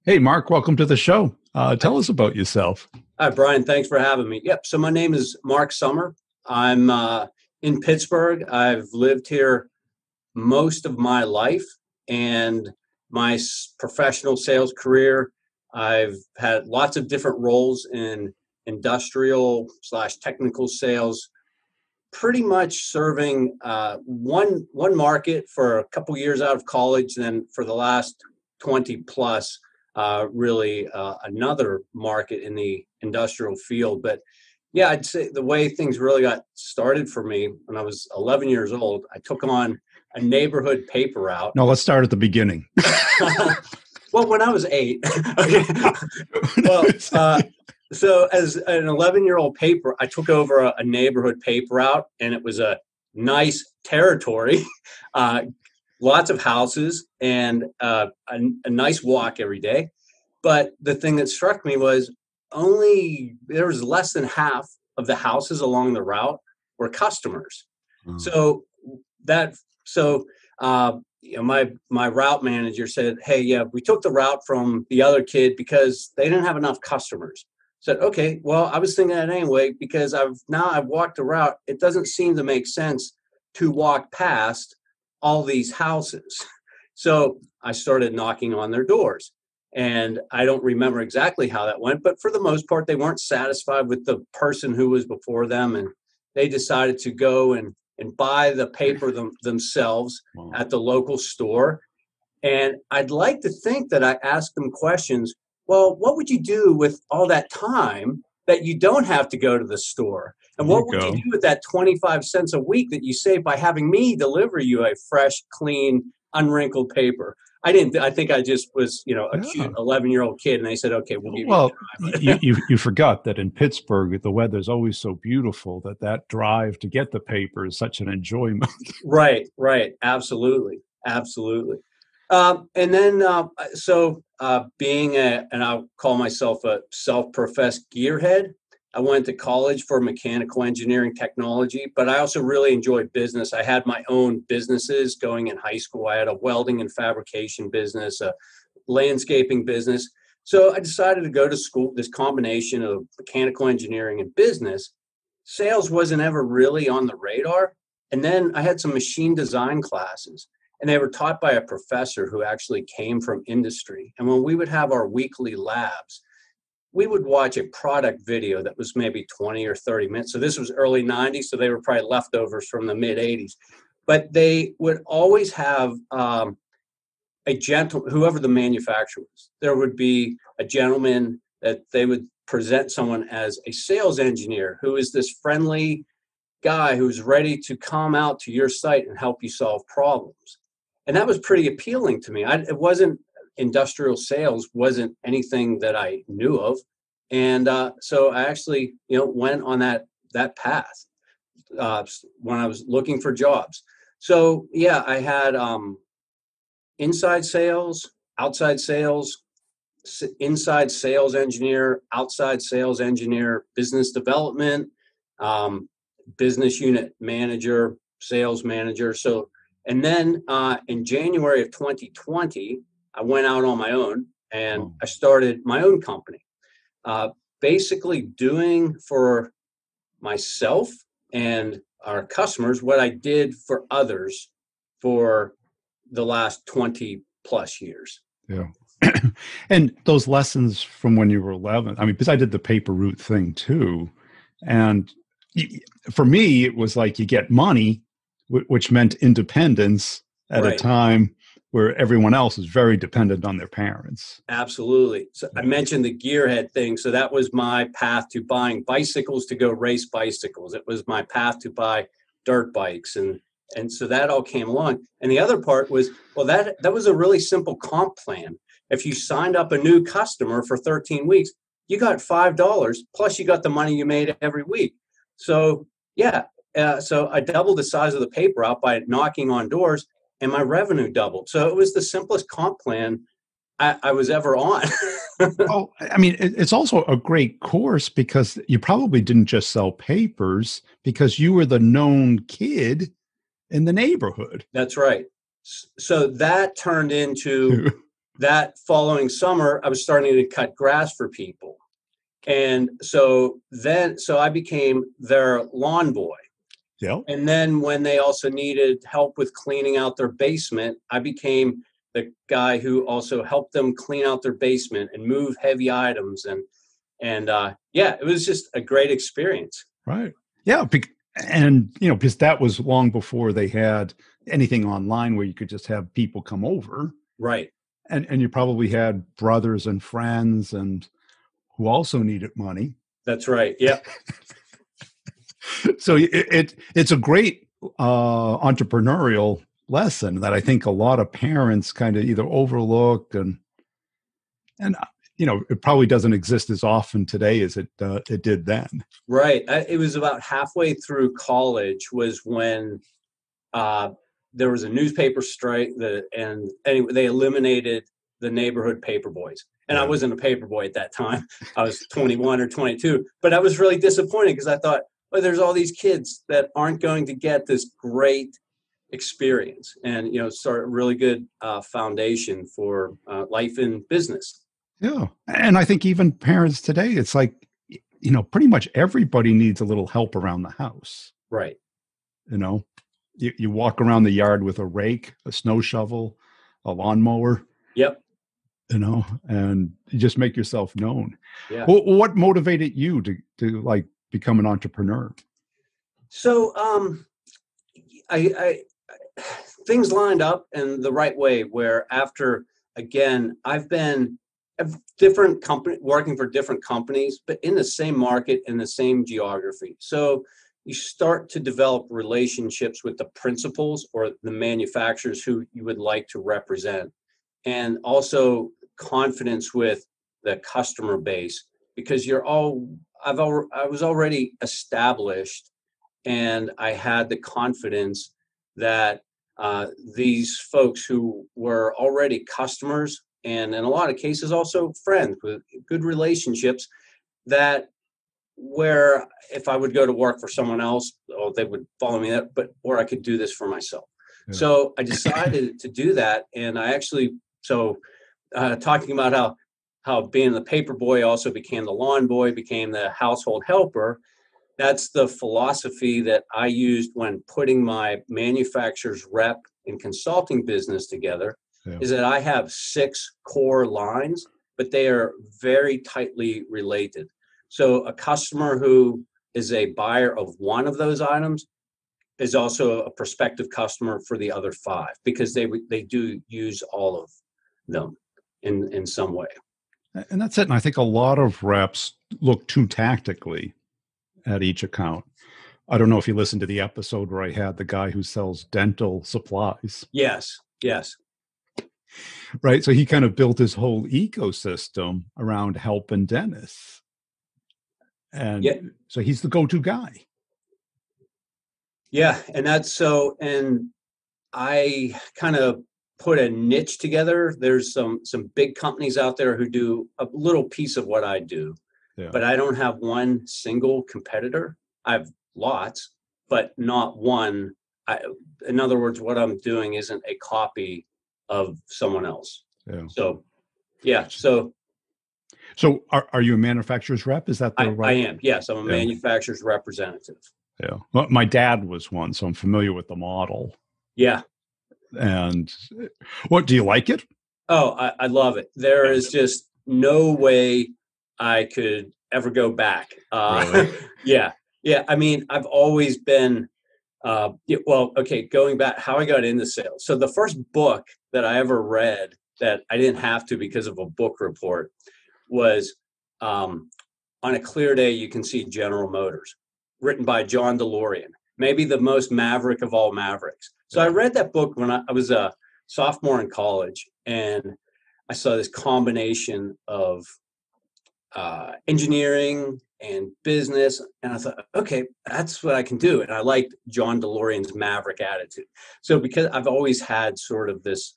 Hey, Mark, welcome to the show. Tell us about yourself. Hi, Brian. Thanks for having me. Yep. So my name is Mark Summer. I'm in Pittsburgh. I've lived here most of my life, and my professional sales career. I've had lots of different roles in industrial slash technical sales, pretty much serving one market for a couple years out of college. Then for the last 20 plus, really another market in the industrial field. But yeah, I'd say the way things really got started for me when I was 11 years old, I took on a neighborhood paper route. No, let's start at the beginning. Well, when I was 8. Okay. Well, so as an 11-year-old paper, I took over a neighborhood paper route, and it was a nice territory, lots of houses, and a nice walk every day. But the thing that struck me was there was less than half of the houses along the route were customers. Oh. My route manager said, "Hey, yeah, we took the route from the other kid because they didn't have enough customers." I said, "Okay, well, I was thinking that anyway because I've walked the route. It doesn't seem to make sense to walk past all these houses." So I started knocking on their doors. And I don't remember exactly how that went, but for the most part, they weren't satisfied with the person who was before them. And they decided to go and buy the paper themselves Wow. at the local store. And I'd like to think that I asked them questions. Well, what would you do with all that time that you don't have to go to the store? And what would you do with that 25 cents a week that you save by having me deliver you a fresh, clean, unwrinkled paper? I didn't. I think I just was, a cute 11-year-old kid, and they said, "Okay, we'll give you." Well, you forgot that in Pittsburgh, the weather's always so beautiful that drive to get the paper is such an enjoyment. Right. Absolutely. And then, being and I'll call myself a self-professed gearhead, I went to college for mechanical engineering technology, but I also really enjoyed business. I had my own businesses going in high school. I had a welding and fabrication business, a landscaping business. So I decided to go to school, this combination of mechanical engineering and business. Sales wasn't ever really on the radar. And then I had some machine design classes, and they were taught by a professor who actually came from industry. And when we would have our weekly labs, we would watch a product video that was maybe 20 or 30 minutes. So this was early 90s, so they were probably leftovers from the mid 80s. But they would always have whoever the manufacturer was, there would be a gentleman that they would present someone as a sales engineer who is this friendly guy who's ready to come out to your site and help you solve problems. And that was pretty appealing to me. Industrial sales wasn't anything that I knew of. And so I actually, went on that path when I was looking for jobs. So, yeah, I had inside sales, outside sales, inside sales engineer, outside sales engineer, business development, business unit manager, sales manager. So, and then in January of 2020, I went out on my own and I started my own company, basically doing for myself and our customers what I did for others for the last 20 plus years. Yeah. And those lessons from when you were 11, I mean, because I did the paper route thing too. And for me, it was like you get money, which meant independence at a time where everyone else is very dependent on their parents. Absolutely. So I mentioned the gearhead thing. So that was my path to buying bicycles to go race bicycles. It was my path to buy dirt bikes. And so that all came along. And the other part was, well, that was a really simple comp plan. If you signed up a new customer for 13 weeks, you got $5 plus you got the money you made every week. So yeah. So I doubled the size of the paper out by knocking on doors, and my revenue doubled. So it was the simplest comp plan I was ever on. Oh, I mean, it's also a great course because you probably didn't just sell papers because you were the known kid in the neighborhood. That's right. So that turned into that following summer, I was starting to cut grass for people. And so I became their lawn boy. Yeah. And then when they also needed help with cleaning out their basement, I became the guy who also helped them clean out their basement and move heavy items. And yeah, it was just a great experience. Right. Yeah. And, because that was long before they had anything online where you could just have people come over. Right. And you probably had brothers and friends and who also needed money. That's right. Yeah. So it's a great entrepreneurial lesson that I think a lot of parents kind of either overlook and it probably doesn't exist as often today as it did then. Right. It was about halfway through college was when there was a newspaper strike and anyway, they eliminated the neighborhood paper boys. And I wasn't a paper boy at that time. I was 21 or 22, but I was really disappointed because I thought, well, there's all these kids that aren't going to get this great experience and, start a really good foundation for life in business. Yeah. And I think even parents today, it's like, pretty much everybody needs a little help around the house. Right. You walk around the yard with a rake, a snow shovel, a lawnmower. Yep. And you just make yourself known. Yeah. Well, what motivated you to like become an entrepreneur? So, I things lined up in the right way where after, again, I've been different company working for different companies, but in the same market in the same geography. So you start to develop relationships with the principals or the manufacturers who you would like to represent. And also confidence with the customer base because I was already established and I had the confidence that these folks who were already customers and in a lot of cases also friends with good relationships that where if I would go to work for someone else, they would follow me or I could do this for myself. Yeah. So I decided to do that. And I actually, talking about how being the paper boy also became the lawn boy, became the household helper. That's the philosophy that I used when putting my manufacturer's rep and consulting business together. Yeah. Is that I have 6 core lines, but they are very tightly related. So a customer who is a buyer of one of those items is also a prospective customer for the other 5 because they do use all of them in some way. And that's it. And I think a lot of reps look too tactically at each account. I don't know if you listened to the episode where I had the guy who sells dental supplies. Yes. Right. So he kind of built his whole ecosystem around helping dentists. And so he's the go-to guy. Yeah. And and I kind of put a niche together. There's some big companies out there who do a little piece of what I do, but I don't have one single competitor. I have lots, but not one. In other words, what I'm doing isn't a copy of someone else. Yeah. So are you a manufacturer's rep? Is that the right? I am. Yes, I'm a manufacturer's representative. Yeah. Well, my dad was one, so I'm familiar with the model. Yeah. And what, do you like it? Oh, I love it. There is just no way I could ever go back. Really? Yeah. I mean, I've always been, going back, how I got into sales. So the first book that I ever read that I didn't have to because of a book report was On a Clear Day, You Can See General Motors, written by John DeLorean, maybe the most maverick of all mavericks. So I read that book when I was a sophomore in college, and I saw this combination of engineering and business, and I thought, okay, that's what I can do. And I liked John DeLorean's maverick attitude. So because I've always had sort of this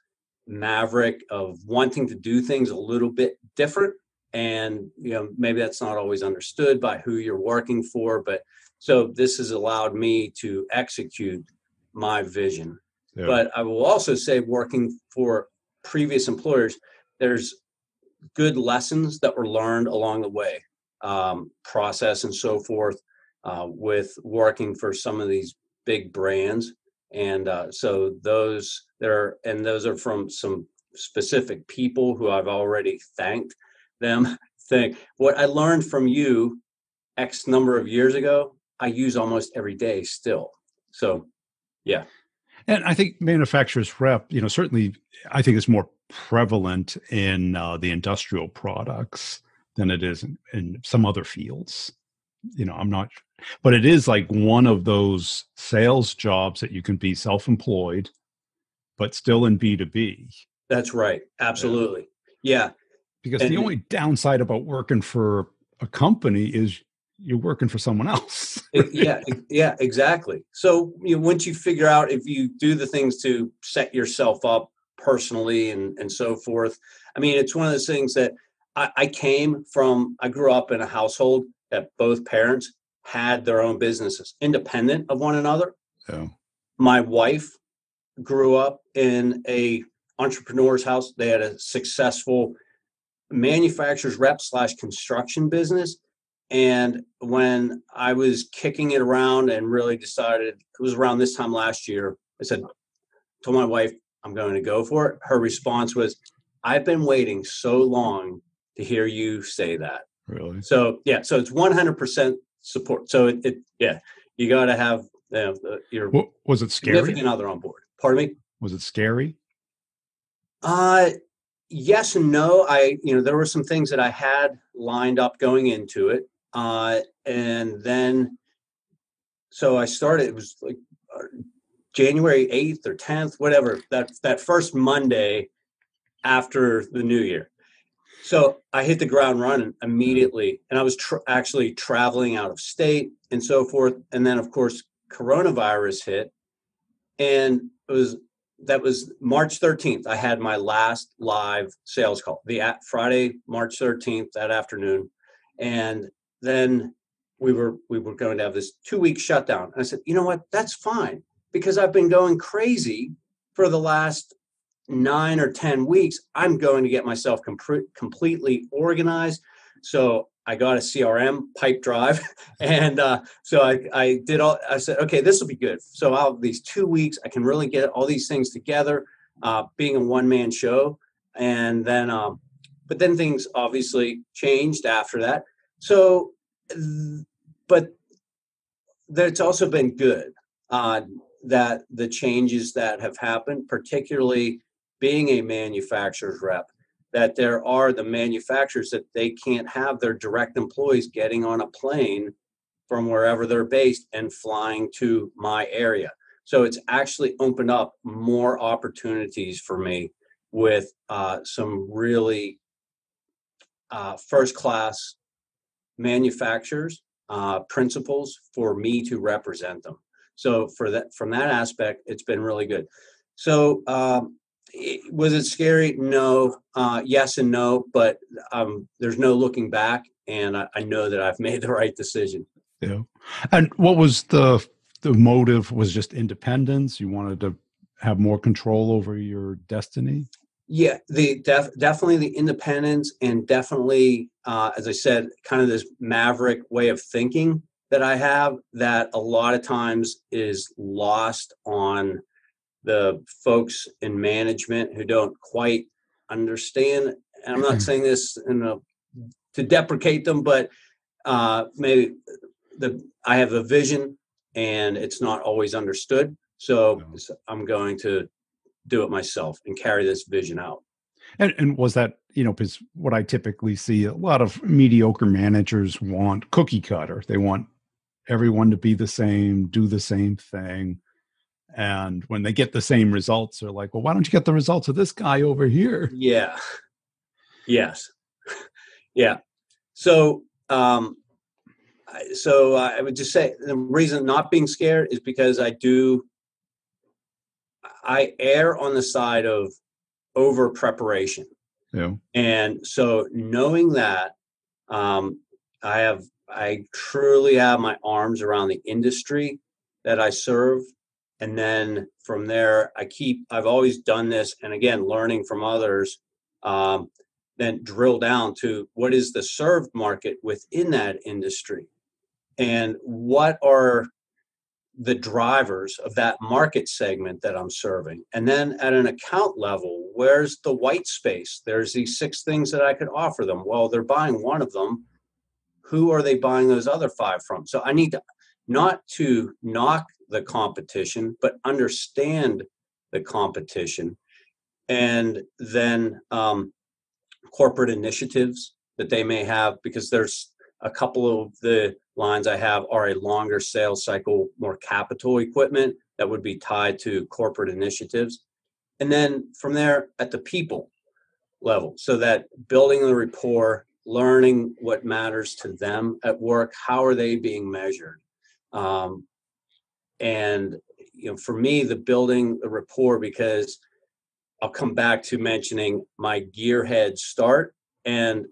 maverick of wanting to do things a little bit different, and maybe that's not always understood by who you're working for, but so this has allowed me to execute my vision. But I will also say, working for previous employers, there's good lessons that were learned along the way, process and so forth, with working for some of these big brands. And so those are from some specific people who I've already thanked them. What I learned from you X number of years ago, I use almost every day still. So, yeah. And I think manufacturer's rep, certainly I think it's more prevalent in the industrial products than it is in some other fields. I'm not, but it is like one of those sales jobs that you can be self-employed, but still in B2B. That's right. Absolutely. Yeah. Because the only downside about working for a company is you're working for someone else. Right? Yeah, exactly. So once you figure out if you do the things to set yourself up personally and so forth, I mean, it's one of those things that I grew up in a household that both parents had their own businesses, independent of one another. Yeah. My wife grew up in a entrepreneur's house. They had a successful manufacturer's rep / construction business. And when I was kicking it around and really decided, it was around this time last year, told my wife, I'm going to go for it. Her response was, I've been waiting so long to hear you say that. Really? So, yeah, so it's 100% support. So you got to have your was it scary? Significant other on board. Pardon me? Was it scary? Yes and no. There were some things that I had lined up going into it. And then, so I started, it was like January 8th or 10th, whatever, that first Monday after the new year. So I hit the ground running immediately, and I was actually traveling out of state and so forth. And then, of course, coronavirus hit, and that was March 13th. I had my last live sales call, Friday, March 13th, that afternoon. And then we were going to have this 2-week shutdown. And I said, you know what, that's fine, because I've been going crazy for the last 9 or 10 weeks. I'm going to get myself completely organized. So I got a CRM pipe drive. And so I said, okay, this will be good. So I'll have these 2 weeks, I can really get all these things together, being a one-man show. And then, but then things obviously changed after that. So, but it's also been good that the changes that have happened, particularly being a manufacturer's rep, that there are the manufacturers that they can't have their direct employees getting on a plane from wherever they're based and flying to my area. So it's actually opened up more opportunities for me with some really first-class manufacturers, principals, for me to represent them. So from that aspect, it's been really good. So was it scary? No. Yes and no, but there's no looking back, and I know that I've made the right decision. Yeah. And what was the motive? Was just independence? You wanted to have more control over your destiny? Yeah, definitely the independence, and definitely, as I said, kind of this Maverick way of thinking that I have, that a lot of times is lost on the folks in management who don't quite understand. And I'm not saying this to deprecate them, but maybe I have a vision and it's not always understood. So I'm going to do it myself and carry this vision out. And was that, because what I typically see, a lot of mediocre managers want cookie cutter. They want everyone to be the same, do the same thing. And when they get the same results, they're like, well, why don't you get the results of this guy over here? Yeah. Yes. Yeah. So, I would just say the reason not being scared is because I err on the side of over preparation. Yeah. And so knowing that, I truly have my arms around the industry that I serve. And then from there, I've always done this. And again, learning from others, then drill down to what is the served market within that industry, and what are the drivers of that market segment that I'm serving. And then at an account level, where's the white space? There's these 6 things that I could offer them. Well, they're buying one of them. Who are they buying those other 5 from? So I need to not to knock the competition, but understand the competition. And then corporate initiatives that they may have, because there's a couple of the lines I have are a longer sales cycle, more capital equipment that would be tied to corporate initiatives. And then from there at the people level, so that building the rapport, learning what matters to them at work, how are they being measured? And for me, the building the rapport, because I'll come back to mentioning my gearhead start, and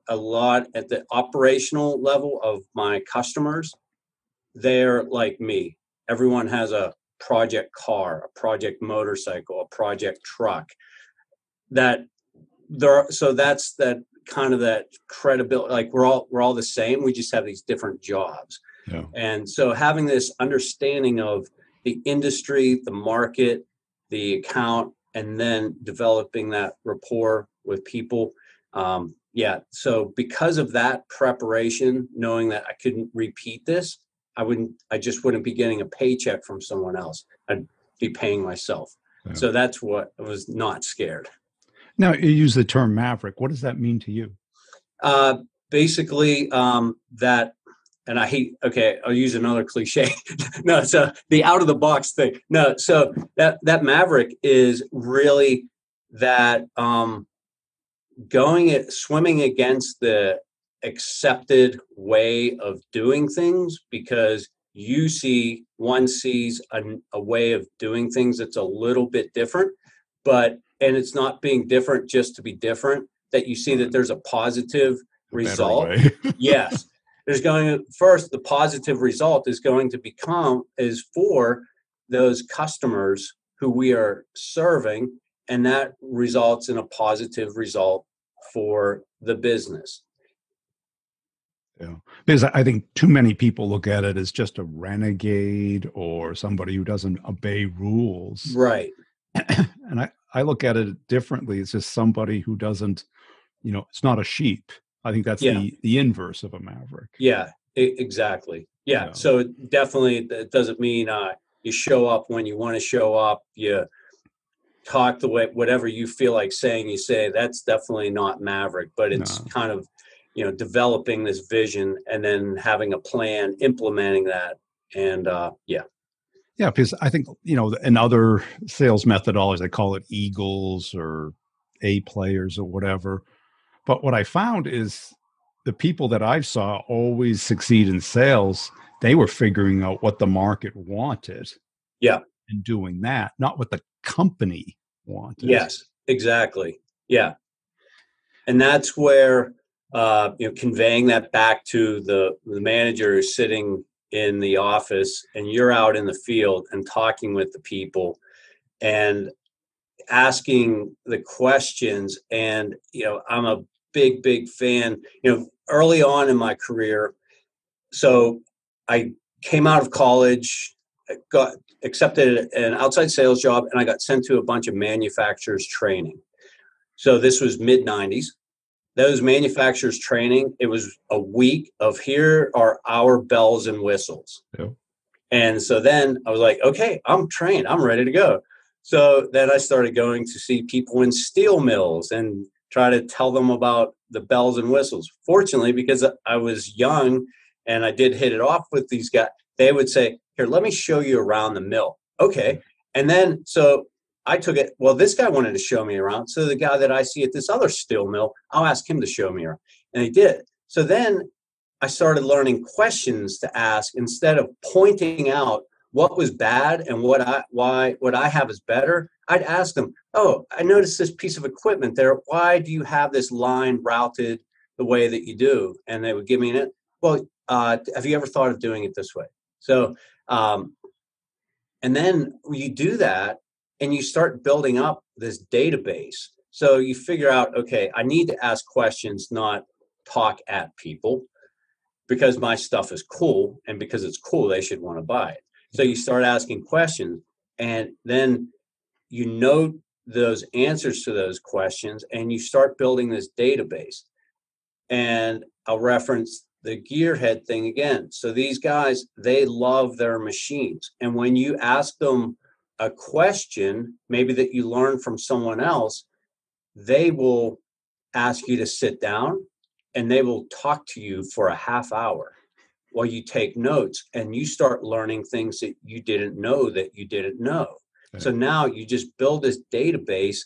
a lot at the operational level of my customers, they're like me. Everyone has a project car, a project motorcycle, a project truck. So that's that kind of that credibility. Like we're all the same. We just have these different jobs. Yeah. And so having this understanding of the industry, the market, the account, and then developing that rapport with people. So because of that preparation, knowing that I couldn't repeat this, I just wouldn't be getting a paycheck from someone else. I'd be paying myself. Yeah. So that's what I was not scared. Now, you use the term Maverick. What does that mean to you? Basically, that, and I hate, okay, I'll use another cliche. No, so the out of the box thing. No, so that Maverick is really that swimming against the accepted way of doing things, because one sees a way of doing things that's a little bit different, and it's not being different just to be different, that you see that there's a positive result. Yes. The positive result is going to is for those customers who we are serving, and that results in a positive result for the business. Yeah, because I think too many people look at it as just a renegade or somebody who doesn't obey rules. Right. And I look at it differently. It's just somebody who doesn't, it's not a sheep. I think that's the inverse of a maverick. Yeah, exactly. Yeah. So it doesn't mean you show up when you want to show up. You talk the way, whatever you feel like saying, you say. That's definitely not maverick, but it's kind of, developing this vision and then having a plan, implementing that. And Yeah, because I think, in other sales methodologies, they call it eagles or A players or whatever. But what I found is the people that I saw always succeed in sales, they were figuring out what the market wanted. Yeah. And doing that, not what the company wanted. Yes, exactly. Yeah. And that's where, conveying that back to the manager who's sitting in the office, and you're out in the field and talking with the people and asking the questions. And, I'm a big fan, early on in my career. So I came out of college, got accepted an outside sales job, and I got sent to a bunch of manufacturers training. So this was mid-90s. Those manufacturers training, it was a week of here are our bells and whistles. Yeah. And so then I was like, okay, I'm trained. I'm ready to go. So then I started going to see people in steel mills and try to tell them about the bells and whistles. Fortunately, because I was young and I did hit it off with these guys, they would say, here, let me show you around the mill. Okay. And then, so I took it. Well, this guy wanted to show me around. So the guy that I see at this other steel mill, I'll ask him to show me around. And he did. So then I started learning questions to ask instead of pointing out what was bad and what I have is better. I'd ask them, oh, I noticed this piece of equipment there. Why do you have this line routed the way that you do? And they would give me an, well, have you ever thought of doing it this way? So, and then you do that and you start building up this database. So you figure out, okay, I need to ask questions, not talk at people, because my stuff is cool, and because it's cool, they should want to buy it. So you start asking questions, and then you note those answers to those questions, and you start building this database. And I'll reference the gearhead thing again. So these guys, they love their machines. And when you ask them a question, maybe that you learn from someone else, they will ask you to sit down and they will talk to you for a half hour while you take notes, and you start learning things that you didn't know that you didn't know. Okay. So now you just build this database,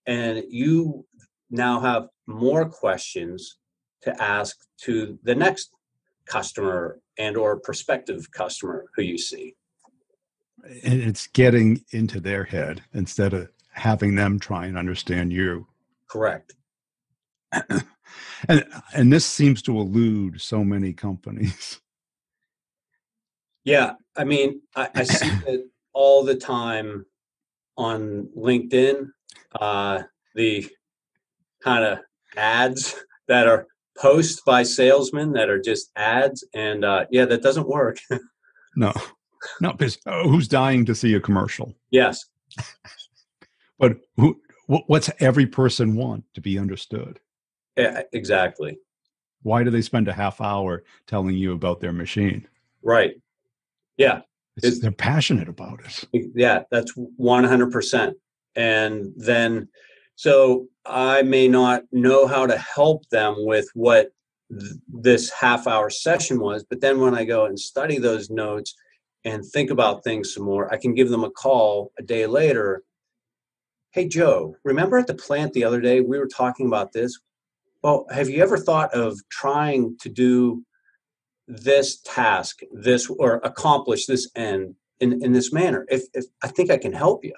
and you now have more questions to ask to the next customer and or prospective customer who you see. And it's getting into their head instead of having them try and understand you. Correct. And this seems to elude so many companies. Yeah, I mean, I see it all the time on LinkedIn, the kind of ads that are posts by salesmen that are just ads, and yeah, that doesn't work. No, because who's dying to see a commercial? Yes. But what's every person want to be understood? Yeah, exactly. Why do they spend a half hour telling you about their machine? Right. Yeah. They're passionate about it. Yeah, that's 100%. And then, so I may not know how to help them with what this half-hour session was, but then when I go and study those notes and think about things some more, I can give them a call a day later. Hey, Joe, remember at the plant the other day, we were talking about this? Well, have you ever thought of trying to do this task, this, or accomplish this end in this manner? If I think I can help you.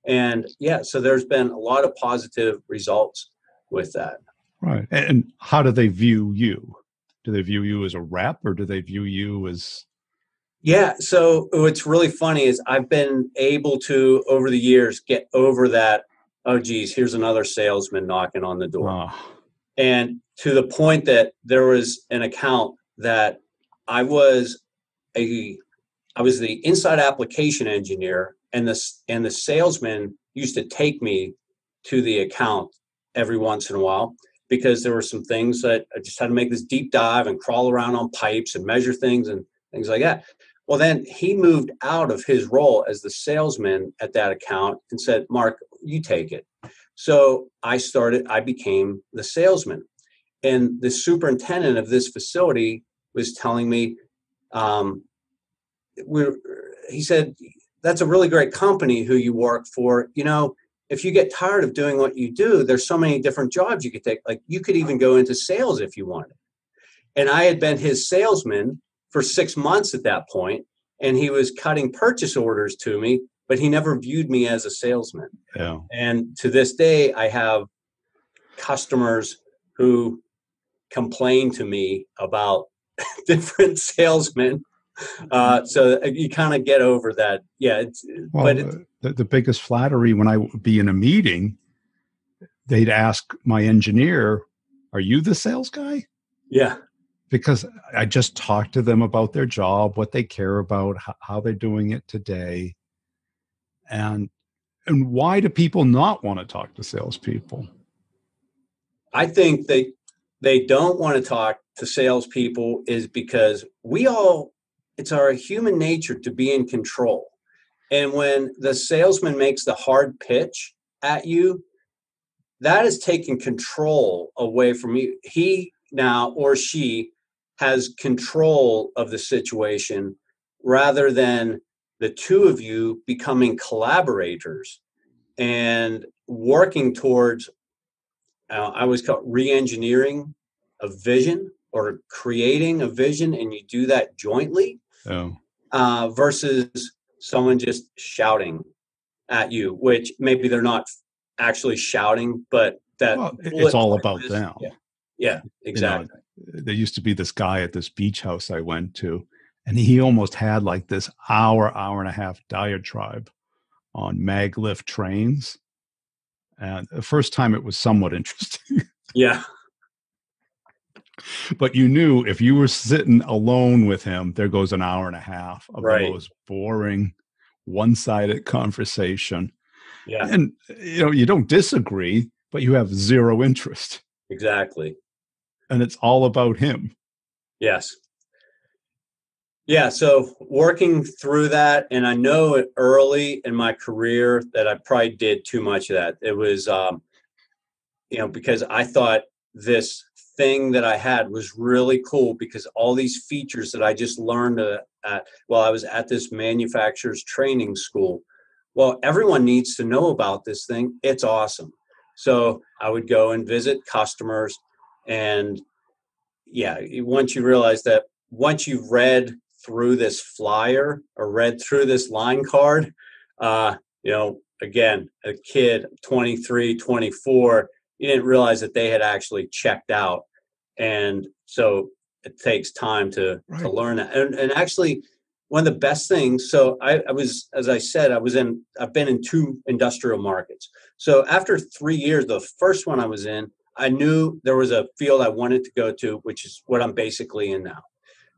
And yeah, so there's been a lot of positive results with that. Right. And how do they view you? Do they view you as a rep, or do they view you as... Yeah, so what's really funny is I've been able to, over the years, get over that, oh, geez, here's another salesman knocking on the door. Oh. And to the point that there was an account that I was the inside application engineer, and the salesman used to take me to the account every once in a while, because there were some things that I just had to make this deep dive and crawl around on pipes and measure things and things like that. Well, then he moved out of his role as the salesman at that account and said, Mark, you take it. So I became the salesman. And the superintendent of this facility was telling me, he said, that's a really great company who you work for. You know, if you get tired of doing what you do, there's so many different jobs you could take. Like, you could even go into sales if you wanted. And I had been his salesman for 6 months at that point, and he was cutting purchase orders to me, but he never viewed me as a salesman. Yeah. And to this day, I have customers who complain to me about different salesmen. So you kind of get over that. Yeah. The biggest flattery, when I would be in a meeting, they'd ask my engineer, are you the sales guy? Yeah. Because I just talk to them about their job, what they care about, how they're doing it today. And why do people not want to talk to salespeople? I think they don't want to talk to salespeople is because it's our human nature to be in control. And when the salesman makes the hard pitch at you, that is taking control away from you. He now, or she, has control of the situation rather than the two of you becoming collaborators and working towards, I always call it re-engineering a vision, or creating a vision, and you do that jointly. Versus someone just shouting at you, which maybe they're not actually shouting, but it's all about them. Yeah, exactly. You know, there used to be this guy at this beach house I went to, and he almost had like this hour and a half diatribe on maglev trains. And the first time it was somewhat interesting. Yeah. But you knew if you were sitting alone with him, there goes an hour and a half of the Right. most boring, one-sided conversation. Yeah. And, you don't disagree, but you have zero interest. Exactly. And it's all about him. Yes. Yeah. So working through that, and I know it early in my career that I probably did too much of that. It was, because I thought this thing that I had was really cool because all these features that I just learned while I was at this manufacturer's training school. Well, everyone needs to know about this thing. It's awesome. So I would go and visit customers, and once you realize that, once you've read through this flyer or read through this line card, again, a kid, 23, 24, you didn't realize that they had actually checked out. And so it takes time to learn that. And actually, one of the best things, so I was, as I said, I've been in 2 industrial markets. So after 3 years, the first one I was in, I knew there was a field I wanted to go to, which is what I'm basically in now.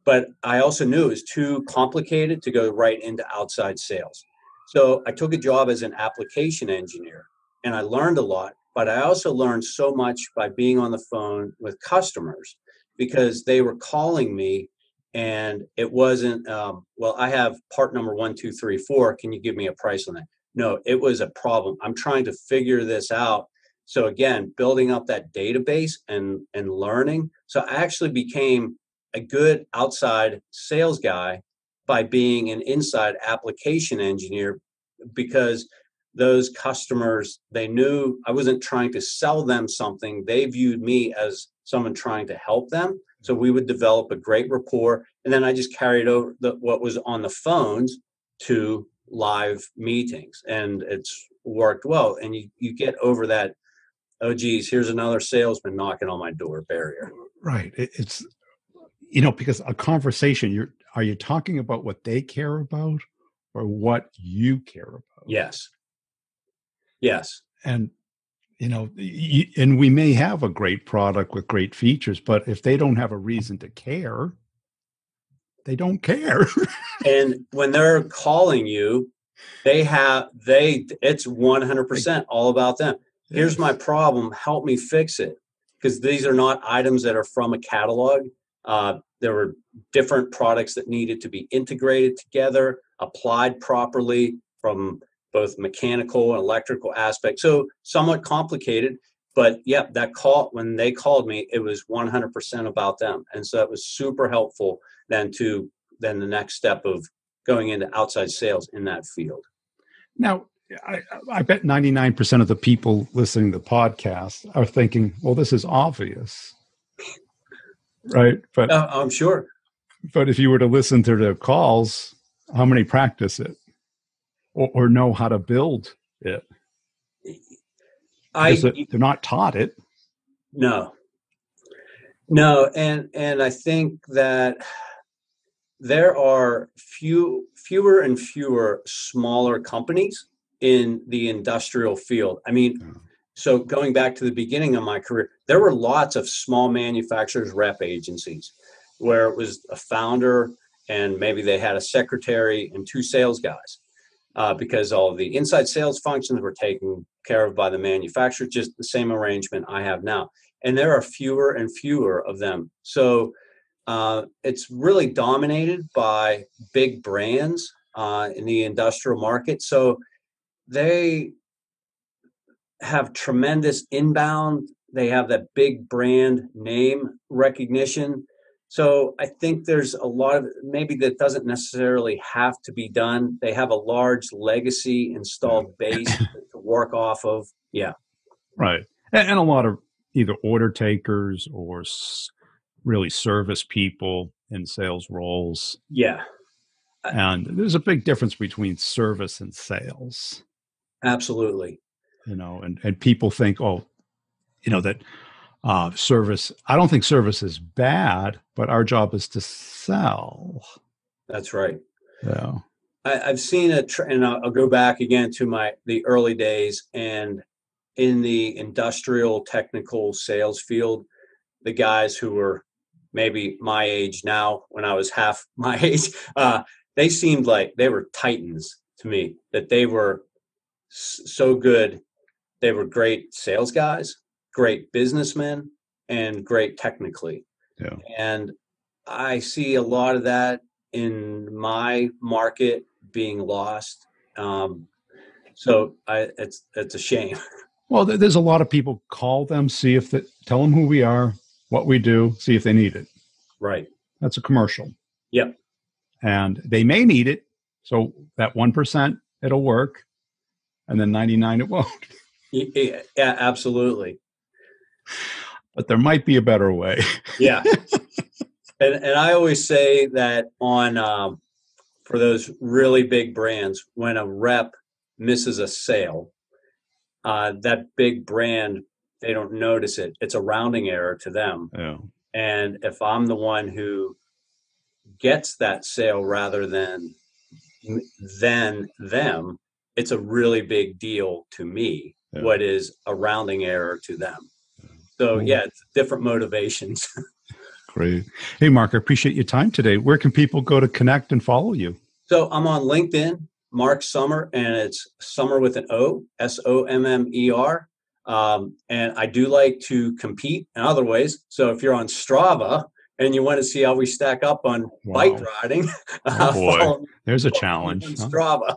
But I also knew it was too complicated to go right into outside sales. So I took a job as an application engineer, and I learned a lot, but I also learned so much by being on the phone with customers because they were calling me, and it wasn't, I have part number 1, 2, 3, 4. Can you give me a price on that? No, it was a problem. I'm trying to figure this out. So again, building up that database and learning. So I actually became a good outside sales guy by being an inside application engineer, because those customers, they knew I wasn't trying to sell them something. They viewed me as someone trying to help them. So we would develop a great rapport. And then I just carried over what was on the phones to live meetings, and it's worked well. And you get over that, oh, geez, here's another salesman knocking on my door barrier. Right. It's, because a conversation, are you talking about what they care about or what you care about? Yes. Yes. And, and we may have a great product with great features, but if they don't have a reason to care, they don't care. And when they're calling you, it's 100% all about them. Here's my problem. Help me fix it. Because these are not items that are from a catalog. There were different products that needed to be integrated together, applied properly from both mechanical and electrical aspects. So somewhat complicated, but that call, when they called me, it was 100% about them. And so that was super helpful then the next step of going into outside sales in that field. Now, I bet 99% of the people listening to the podcast are thinking, well, this is obvious, right? But I'm sure. But if you were to listen to the calls, how many practice it or know how to build it? Because they're not taught it. No. And I think that there are fewer and fewer smaller companies in the industrial field. I mean, so going back to the beginning of my career, there were lots of small manufacturers rep agencies where it was a founder and maybe they had a secretary and 2 sales guys, because all of the inside sales functions were taken care of by the manufacturer, just the same arrangement I have now. And there are fewer and fewer of them. So it's really dominated by big brands in the industrial market. So they have tremendous inbound. They have that big brand name recognition. So I think there's a lot of maybe that doesn't necessarily have to be done. They have a large legacy installed base to work off of. Yeah. Right. And a lot of either order takers or really service people in sales roles. Yeah. And there's a big difference between service and sales. Absolutely. And people think, that service, I don't think service is bad, but our job is to sell. That's right. Yeah. I've seen and I'll go back again to the early days, and in the industrial technical sales field, the guys who were maybe my age now, when I was half my age, they seemed like they were titans to me, that they were so good. They were great sales guys, great businessmen, and great technically. Yeah. And I see a lot of that in my market being lost. So it's a shame. Well, there's a lot of people. Call them, see if they tell them who we are, what we do, see if they need it. Right. That's a commercial. Yep. And they may need it. So that 1%, it'll work. And then 99, it won't. Yeah, absolutely. But there might be a better way. Yeah. And I always say that on for those really big brands, when a rep misses a sale, that big brand, they don't notice it. It's a rounding error to them. Yeah. And if I'm the one who gets that sale rather than them, it's a really big deal to me. Yeah. What is a rounding error to them? So yeah, it's different motivations. Great. Hey, Mark, I appreciate your time today. Where can people go to connect and follow you? So I'm on LinkedIn, Mark Sommer, and it's Sommer with an O, Sommer. And I do like to compete in other ways. So if you're on Strava and you want to see how we stack up on bike riding, oh boy, there's a challenge. on Strava.